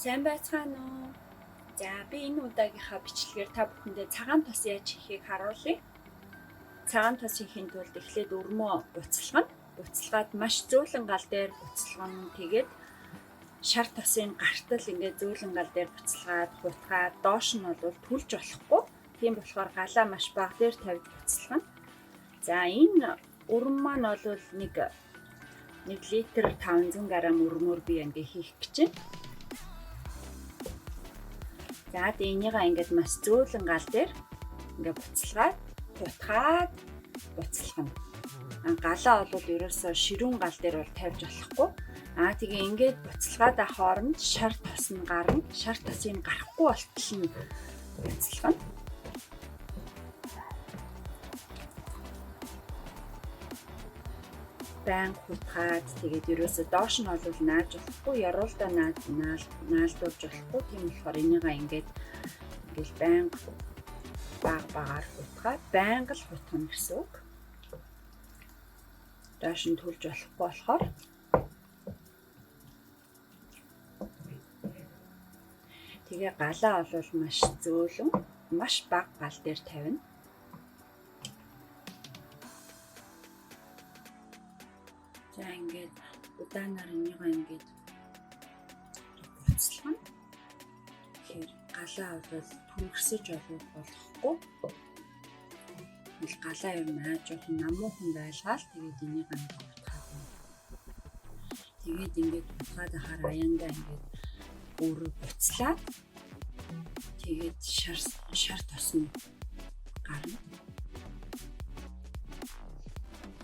Сайн байцгаана уу? За би энэ удаагийнхаа бичлэгээр та бүхэндээ цагаан тос яаж хийхийг харуулъя. Цагаан тос хийхин тулд эхлээд өрмөө буцалгана. Буцалгаад маш зөөлөн гал дээр буцалгана. Тэгээд шар тосын гартал ингээд зөөлөн гал дээр буцалгаад гутгаад доош нь бол түлж болохгүй. Тийм болохоор галаа маш бага дээр тавьж буцалгана. За энэ өрм маань бол 1 литр 500 г өрмөөр би ингээд хийх гэж байна. За энийгээ ингээд маш зөөлөн гал дээр ингээд буцалгаад гутгаад буцалгана. Галаа бол ерөөсөө ширүүн гал дээр бол тавьж болохгүй. Тэгээ ингээд буцалгаад хооронд шар тос нь гарна. Шар тосыг гарахгүй болтол нь буцалгана. Байн гутгаад тэгээд ерөөсөө доош нь бол нааж болохгүй, яруулдаа наалдуулж болохгүй. Тийм болохоор энийгээ ингээд байн багаар гутгаад байнга л гутгана гэсэн үг. Доош нь түлж болохгүй болохоор тэгээ галаа бол маш зөөлөн, маш бага гал дээр тавина. За ингээд удаанаар энийгээ ингээд буцалгана. Тэгэхээр галаа бол түргсэж болохгүй. Галаа ер нь аажуулах намуухан байлгаал тэгээд энийг гутгаад байна. Тэгээд ингээд гутгаад ахаар аяндаа ингээд өөрөө буцлаад тэгээд шар тос нь гарна.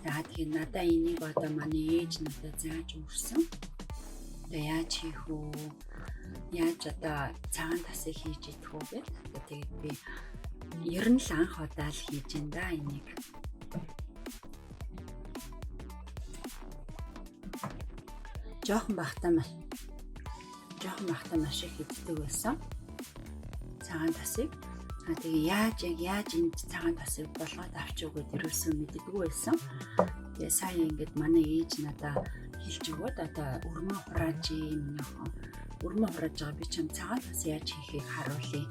За тэгээд надаа энийг одоо манай ээж надад зааж өгсөн. Одоо яаж хийх вэ? Яаж одоо цагаан тосыг хийж идэх вэ гэдэг. Тэгээд би ер нь л анх удаа л хийж энэ да энийг. Жохон бахтаа маш их иддэг байсан. Цагаан тосыг. Тэгээ яаж энэ цагаан тосыг болгоод авч өгөөд ерөөсөө мэддэггүй байсан. Тэгээ сая ингээд манай ээж надаа хэлж өгөөд одоо өрмөө хурааж байгаа би чам цагаан тос яаж хийхийг харуулъя.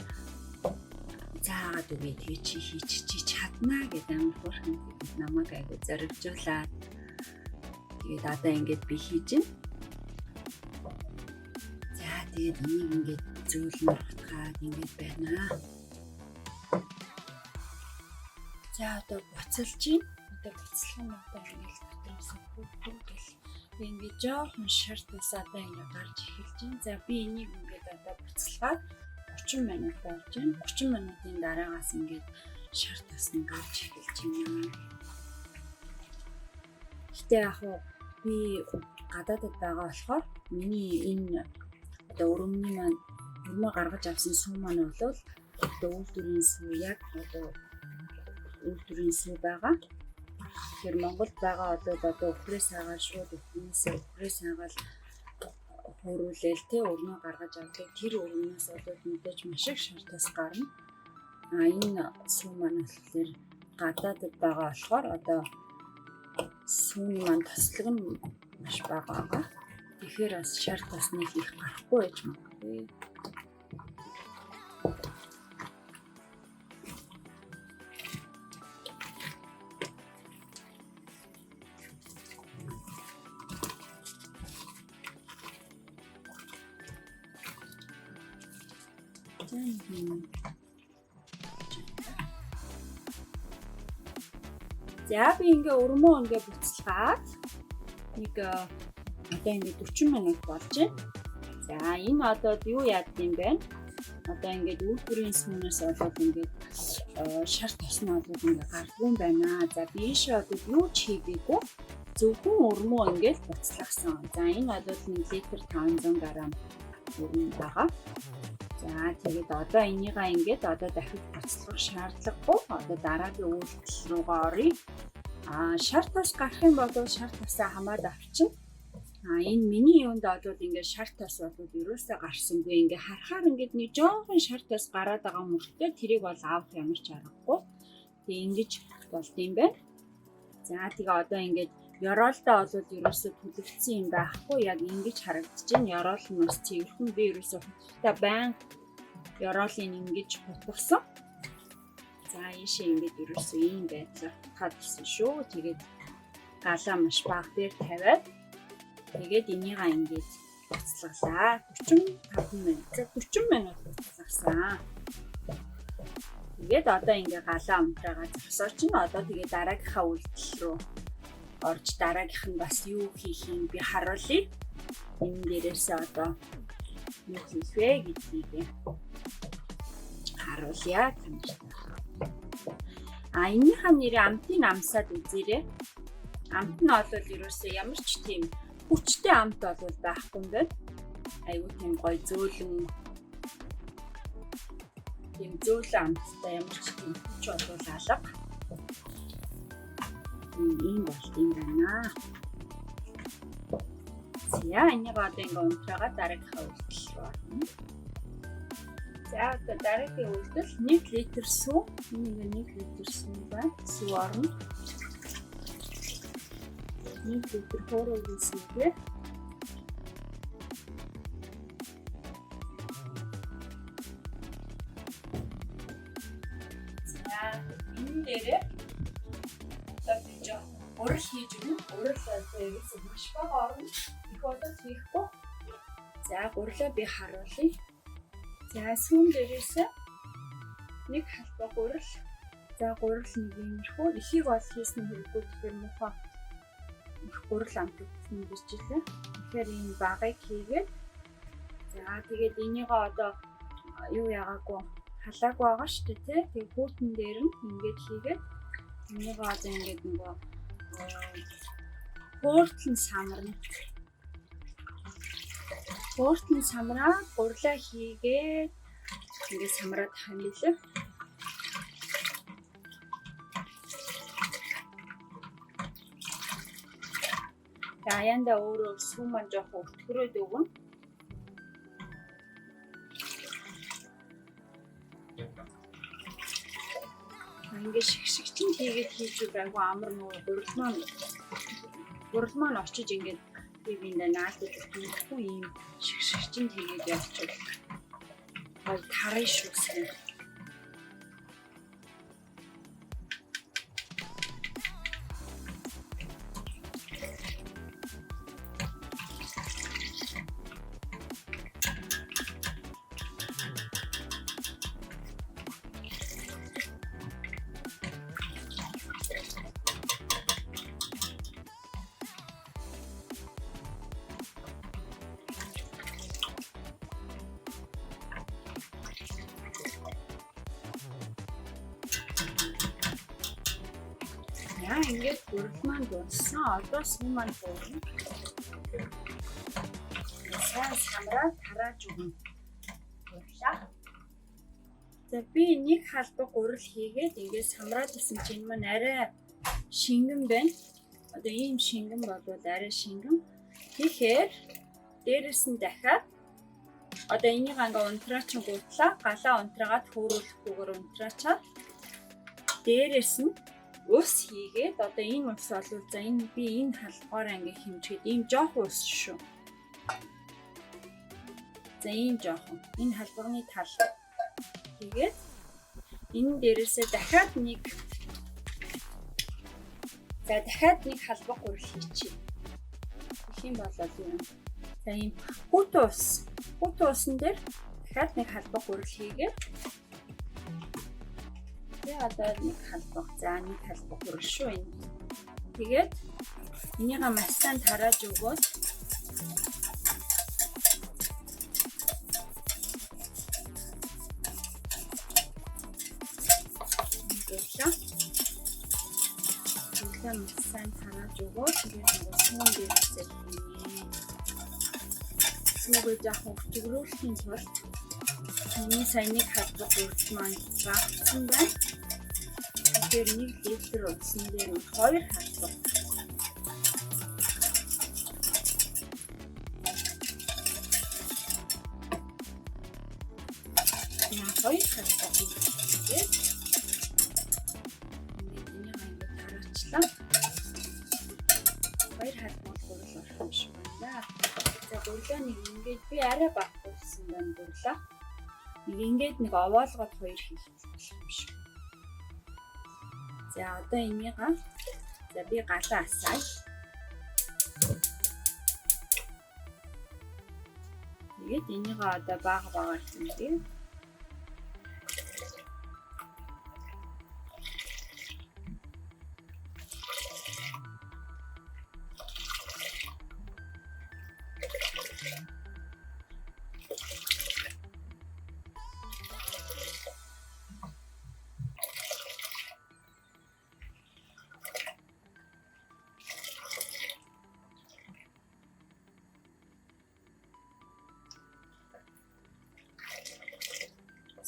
Заагаад үгүй тэгээ чи хийчих чаднаа гэдэг амар хөөрхөн намайг айгу зоригжуулаад тэгээд одоо ингээд би хийж байна. За тэгээд энийг ингээд зөөлнөр утгаад ингээд байна. За одоо буцалж байна. Одоо буцалхан ингээд дотроос бүгдэл би ингээд жоохон шар тос одоо ингээд гарч эхэлж байна. За би энийг ингээд одоо буцалгаад 30 минут болж байна. 30 минутын дараагаас ингээд шар тос нь гарч эхэлж байна. Гэтэ яг би гадаадд байгаа болохоор миний энэ одоо өрмөө гаргаж авсан сүү маань бол одоо үйлдвэрийн сүү яг одоо үйлдвэрийн сүү байгаа. Тэгэхээр Монголд байгаа одоо өхрөөс хагаал шууд өхрөөс хагаал хөрүүлэл өрмөө гаргаж авдаг. Тэр өрмөөс мэдээж маш их шар тос гарна. Энэ сүү маань болохоор гадаадд байгаа болохоор одоо сүүний маань тослог нь маш бага байгаа. Тэгэхээр бас шар тосны хийх гарахгүй байж магадгүй. За би ингээ өрмөө ингээ буцалгаад одоо ингээ 40 минут болж байна. За энэ одоо юу яадаг юм бэ? Одоо ингээд үйлдвэрийн сүнээс болоод ингээд шар тосны олоод ингээ гардгүй юм байна. За биш одоо юу ч хийгээгүй. Зөвхөн өрмөө ингээд буцалгасан. За энэ бол 1 литр 500 г өрмөө байгаа. За тэгээд одоо энийгээ ингээд одоо дахиж буцалгах шаардлагагүй. Одоо дараагийн үйлдэл рүүгээ оръё. Шар тос гарах юм бол шар тосаа хамаад авчин. Энэ миний юунд бол ингээд шар тос бол ерөөсөө гарсангүй. Ингээд харахаар ингээд нэг жоохон шар тос гараад байгаа мөртөө тэрийг бол авах ямар ч аргагүй. Тэгээ ингэж болд юм байна. За тэгээ одоо ингээд Ёроолдоо бол ерөөсөө түлэгдсэн юм байхгүй. Яг ингэж харагдаж байна. Ёроол нь бас цэвэрхэн би ерөөсөө хутагтай байн ёроолыг ингэж хутгасан. За ийшээ ингэж ерөөсөө ийм байдлаар хатсан шүү. Тэгээд галаа маш бага дээр тавиад тэгээд энийгаа ингэж буцалгалаа. 45 минут. За 40 минут буцалгасан. Тэгээд одоо ингээ галаа унтраагаа зогсоо чинь одоо тэгээд дараагийнхаа үйлдэл рүү орж дараагийнх нь бас юу хийх юм би харуулъя. Энэ дээрээсээ одоо юу хийх вэ гэдгийг харуулъя танарт. Энийхээ нэрээ амтын амсаад үзээрэй. Амт нь бол ерөөсөө ямар ч тийм хүчтэй амт бол байхгүй юм байна. Айгуу тийм гоё зөөлөн амттай ямар ч тийм хүч бол алга. Ийм болт юм байна. За энийг одоо ингээ унтраагаа дараагийнхаа үйлдэл рүү орно. За одоо дараагийн үйлдэл 1 литр сүү. Энийг 1 литр сүү байна. Сүү орно. 1 литр хооройн сүүгээ. За энэ дээрээ урал хийж өгнө. Урал дээрээс маш бага орно. Их удаа хийхгүй. За гурлаа би харуулъя. За сүүн дээрээс нэг халбаг гурал. За гурал нэг иймэрхүү. Ихийг бол хийсэн хэрэггүй тэгэхээр муухай их гурал амтсан гэж хэлээ. Тэгэхээр ийм багыг хийгээд за тэгээд энийгээ одоо юу яагаагүй халааг байгаа шүү дээ тий. Тэгээд хүүтэн дээр нь ингэж хийгээд энийгээ одоо ингэж нөгөө хөөртлөн самарна. Хөөртлөн самраа гурлаа хийгээд ингэ самраад тах юм билээ. Аяанда өөрөө сүү маань жоох өвтгөрөөд өгнө. Ингээ шигшигчин хийгээд хийж байгаагүй амар нөгөө гурал маань очиж ингээд бивэндээ наалдаж ирэхгүй юм шигшигчин хийгээд явчих. Гол тарай шүүсэн. Яа ингээд гурал маань дууссан. Одоо сүү маань буурна. Сайн самраа тарааж өгнө. Гурлаа. За би нэг халбаг гурал хийгээд ингээд самраад исэн чинь маань арай шингэн байна. Одоо ийм шингэн болвол арай шингэн. Тэгэхээр дээрэс нь дахиад одоо энийг ингээ унтраачин гутлаа. Галаа унтраагаад хөөрүүлэхгүйгээр унтраачаад дээрэс нь ус хийгээд одоо энэ ус бол за энэ би энэ халбгаар ингээ хэмжгээд ийм жоох ус шүү. За ийм жоохон энэ халбарны тал хийгээд энэ дээрээсээ дахиад нэг халбаг гурал хийчихье. Их юм болоод юм. За ийм хүүтэн усан дээр дахиад нэг халбаг гурал хийгээд одоо нэг халбаг гурал шүү энэ. Тэгээд энийгээ маш сайн тарааж өгөөд сайн тарааж өгөөд тэгээд сүүн дээрээ сүүгээ жаахан өвчгөрүүлэхийн тулд миний саяны халбаг гурал маань багтсан байна. Тэгэхээр 1 литр усан дээр 2 халбаг. Я 2 халбаг хийгээд энийг тараачлаа. 2 халбар гурил орох юм шиг байна. За гурлаа нэг ингээд би арай бага болсон байна гурлаа. Нэг ингээд нэг овоолгоод 2 хийх болох юм шиг. За одоо энийг за би галаа асаая. Тэгээд энийг одоо бага хийлээ.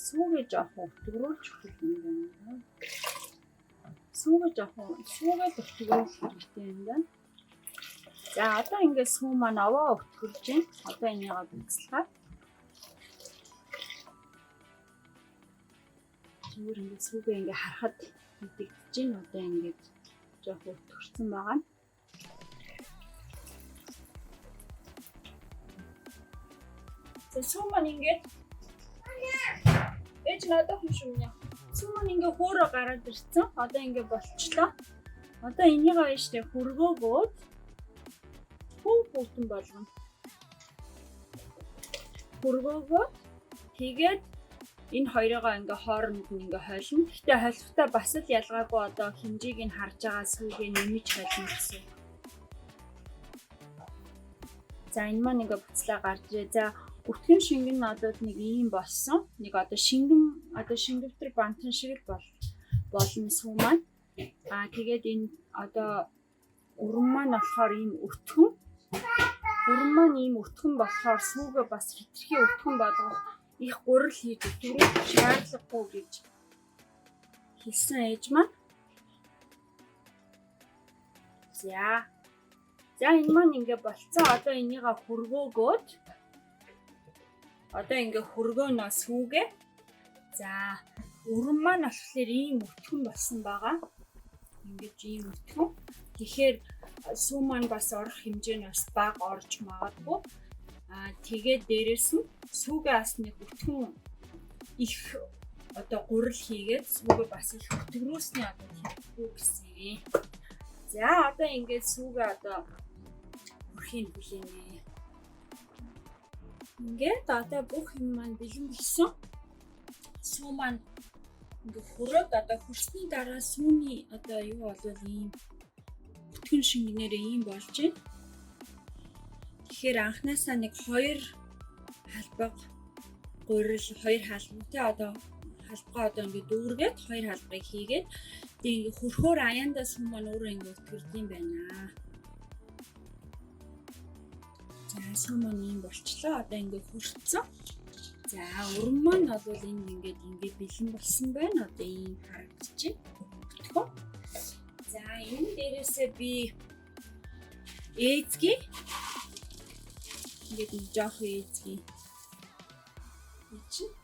Сүүгээ жоохон өтгөрүүлж өгөх юм байна. Сүүгээ өтгөрүүлэх хэрэгтэй юм байна. За одоо ингээд сүү маань аваа өтгөрж байна. Одоо энийг бүцэлхаа. Зүгээр ингээд сүүгээ ингээд харахад мэдэгдэж байна. Одоо ингээд жоохон өтгөрсөн байгаа. За сүү маань ингээд ээж надад хүшүүнэ. Сүү маань ингээ хөөрө гараад ирсэн. Одоо ингээ болчлоо. Одоо энийг ааштай хөргөөгөөд хүүтэн болгоно. Хөргөөгөө тэгээд энэ хоёроо ингээ хооронд нь ингээ хойлно. Гэхдээ холихтой бас л ялгаагүй одоо хэмжээг нь харж байгаа сүүгээ нэмж хойлно гэсэн. За энэ маань ингээ буцлаа гарч ирээ. За өтгөн шингэн надад нэг ийм болсон. Нэг одоо шингэвтер бантан шиг л болно сүү маань. Тэгээд энэ одоо өрөн маань болохоор ийм өтгөн. Өрөн маань ийм өтгөн болохоор сүүгээ бас хитрхи өтгөн болгох их гурил хийж өтгөрөх шаардлагагүй гэж хэлсэн ээж маань. За энэ маань ингээ болцсон. Одоо энийг хөргөөгөөд одоо ингээ хөргөөнөө сүүгээ. За өрөн маань болохоор ийм өтгөн болсон байгаа. Ингээд ийм өтгөн. Тэгэхээр сүү маань бас орох хэмжээ нь бас бага орж магадгүй. Тэгээд дээрэс нь сүүгээ бас нэг өтгөн их одоо гурил хийгээд сүүгээ бас их өтгөрөөсний одоо хэрэггүй гэсэн. За одоо ингээд сүүгээ одоо хөрхийн хүлээнэ. Ингээд одоо бүх юм маань бэлэн болсон. Сүү маань ингээд хөрөөд одоо хөрсний дараа сүүний одоо юу болвол ийм бүтгэн шингэнээрээ ийм болж байна. Тэгэхээр анхнаасаа нэг 2 халбаг гурил 2 халбагтай одоо халбага одоо ингээд дүүргээд 2 халбагыг хийгээд тэгээ ингээд хөрхөөр аяндаа сүү маань өөрөө ингээд өтгөрдөм байна. За сүү маань ийм болчлоо. Одоо ингээд хөрцсөн. За өрөн маань бол энд ингээд бэлэн болсон байна. Одоо ийм харагдчих. Өтгөө. За энэ дээрээсээ би ээзгийн ингээд жоох ээзгийн чинь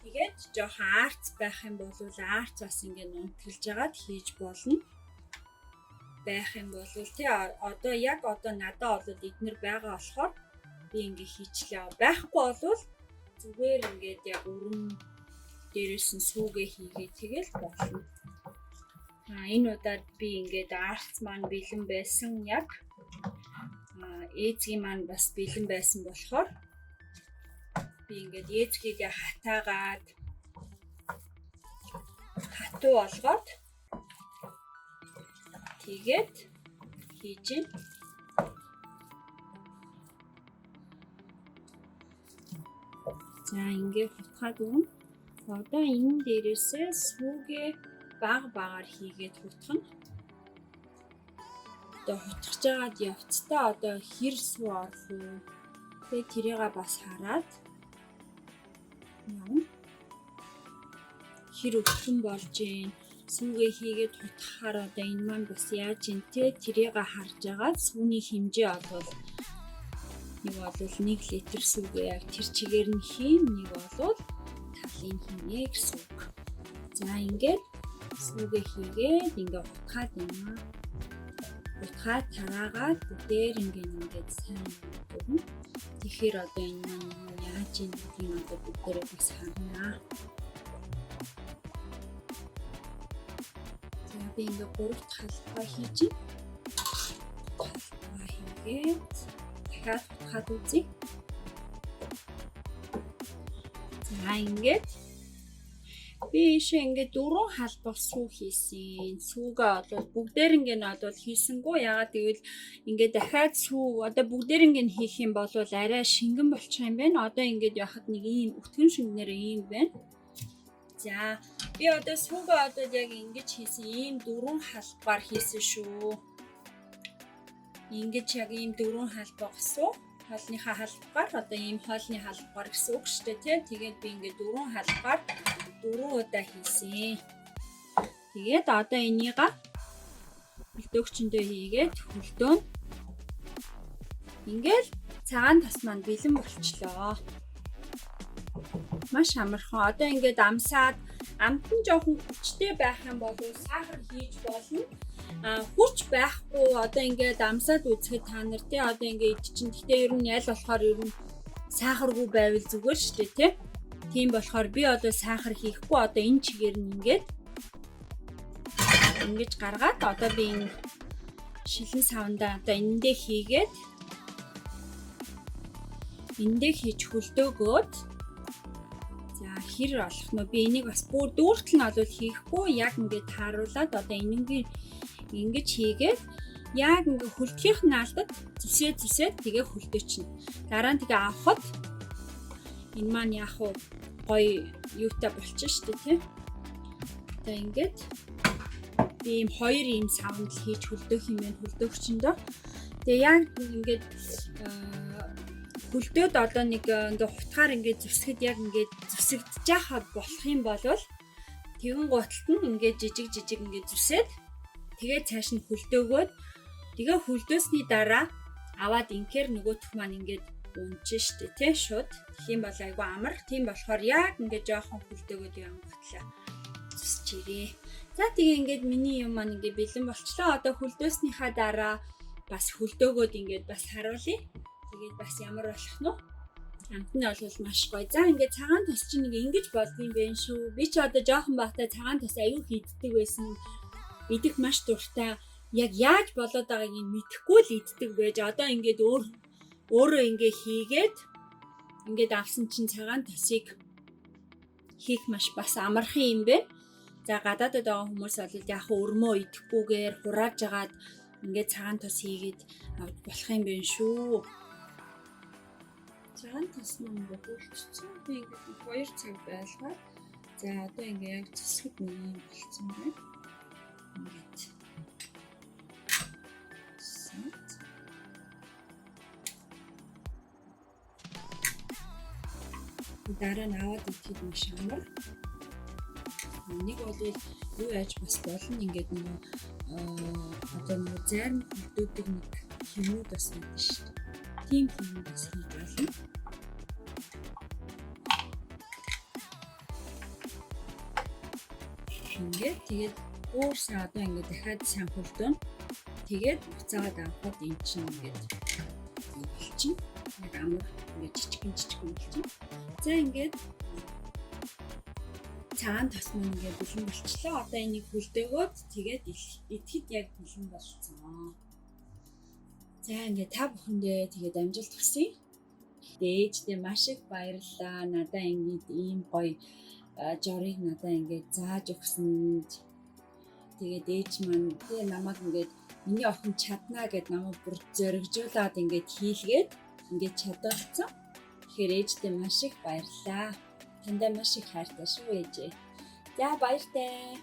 тэгээд жоох арц байх юм бол арц бас ингээд нунтгэлж агаад хийж болно. Байх юм бол тий одоо яг одоо надад бол эднэр байгаа болохоор би ингээ хийчлээ. Байхгүй бол зүгээр ингээд яг өрөн дээрээс нь сүүгээ хийгээд тэгэл болно. Энэ удаад би ингээд арц маань бэлэн байсан яг ээзгийн маань бас бэлэн байсан болохоор би ингээд ээзгийгээ хатаагаад хатуу болгоод тэгээд хийж гин. За ингээд хутгаад өгнө. Одоо энэ дээрээсээ сүүгээ багаар хийгээд хутгана. Одоо хутгаж жагаад явцдаа одоо хэр сүү орлоо. Тэгээд тэрийг бас хараад явна. Хэр өтгөн болж гин. Сүүгээ хийгээд хутгахаар одоо энэ маань бас яаж юм те тэрийг харж агаад сүүний хэмжээ олвол нэг бол 1 литр сүүгээ яг тэр чигээр нь хийн, нэг бол талын хийнэ гэсэн үг. За ингээд сүүгээ хийгээд ингээд хутгаад байна. утгаа тараагаад бүгдээр ингээд сайн дөрвөн. Тэгэхээр одоо энэ маань яаж юм одоо бүгдээрээ бас харнаа. За би ингээд 3 талбай хийж талбай хийгээд дахиад утгаад үзье. За ингээд би ингээд 4 халбар сүү хийсэн. Сүүгээ одоо бүгдээр ингээд одоо хийсэнгүү. Ягаад гэвэл ингээд дахиад сүү одоо бүгдээр ингээд хийх юм бол арай шингэн болчих юм байна. Одоо ингээд яхад нэг ийм өтгөн шингэнээр ийм байна. За би одоо сүүгээ одоо яг ингэж хийсэн. Ийм 4 халбар хийсэн шүү. Ингэж яг ийм 4 халбар гасуу. Хоолныхаа халбар одоо ийм хоолны халбар гэсэн үг шүү дээ, тийм. Тэгээд би ингээд 4 халбар 4 удаа хийсэн. Тэгээд одоо энийга хөлдөөгчөндөө хийгээд хөлдөөн ингээл цагаан тас маань бэлэн болчлоо. Маш амархан. Одоо ингээд амсаад амтан жоохон хүчтэй байх юм бол сахар хийж болно. Хүч байхгүй одоо ингээд амсаад үзэхэд та нар тий одоо ингээд чинь гэхдээ ер нь аль болохоор ер нь сахаргүй байвал зүгээр шүү дээ, тий. Тийм болохоор би одоо сахар хийхгүй одоо энэ чигээр нь ингээд ингэж гаргаад одоо би энэ шилэн савндаа одоо эндээ хийгээд эндээ хийж хөлдөөгөөд за хэр олох нь би энийг бас бүр дүүртэл нь олвол хийхгүй яг ингээд тааруулаад одоо энэнгийн ингэж хийгээд яг ингээд хөлдгийнх нь алдад зүсээд тэгээ хөлдөөчнө. Дараа нь тэгээ авахд энэ маань яг гоё юутай болчих шүү дээ, тийм. Одоо ингээд би ийм 2 ийм савнд хийж хөлдөөх юм байна хөлдөөгчөндөө. Тэгээ яг ингээд хөлдөөд одоо нэг ингээд хутгаар ингээд зүсгэд яг ингээд зүсэгдэж яхад болох юм бол тэгэн гуталт нь ингээд жижиг ингээд зүсээд тэгээ цааш нь хөлдөөгөөд тэгээ хөлдөөсний дараа аваад инхээр нөгөөх маань ингээд унжин штэ тий шууд. Тэгэх юм бол айгу амар. Тийм болохоор яг ингээд жоохон хөлдөөгөөд юм батлаа. Зүсчээрээ. За тэгээ ингээд миний юм маань ингээд бэлэн болчлоо. Одоо хөлдөөснийхаа дараа бас хөлдөөгөөд ингээд бас харуулъя. Тэгээд бас ямар болох нь вэ? Амт нь бол маш гоё. За ингээд цагаан тос чинь нэг ингэж болдгийм байх шүү. Би ч одоо жоохон байхдаа цагаан тос аюу хийддэг байсан. Идэх маш дуртай. Яг яаж болоод байгааг нь мэдэхгүй л иддэг байж. Одоо ингээд өөрөө ингээ хийгээд ингээд авсан чинь цагаан тосыг хийх маш бас амархан юм бэ. За гадаадд байгаа хүмүүс бол яг өрмөө идэхгүйгээр хурааж агаад ингээд цагаан тос хийгээд авч болох юм байна шүү. Цагаан тос маань болчихсон. Би ингээд 2 цаг байлгаад за одоо ингээ яг зүсгэд нэг юм болцсон байна. Ингээд дараа нь аваад идэхэд маш амар. Нэг бол юу яаж бас болно ингээд нэг одоо нэг зарим хөлдөөдөг нэг хэмнүүд бас байдаг шүү дээ. Тийм хэмнүүд бас хийж болно. Ингээд тэгээд уурсаа одоо ингээд дахиад сайн хөлдөөн. Тэгээд буцаагаад авахд эн чинь ингээд болчих. Нэг амар ингээд жижигэн болчих. За ингээд цагаан тос мөн ингээд бэлэн болчихлоо. Одоо энийг хөлдөөгөөд тэгээд идэхэд яг бэлэн болчихсон. За ингээд та бүхэндээ тэгээд амжилт хүсье. Ээждээ маш их баярлалаа. Надаа ингээд ийм гоё жорыг надаа ингээд зааж өгсөн. Тэгээд ээж маань тэгээ намайг ингээд миний охин чаднаа гэд намайг бүр зоригжуулаад ингээд хийлгээд ингээд чадуулсан. Тэгэхээр ээждээ маш их баярлалаа. Тандаа маш их хайртай шүү ээжээ. За баяртай.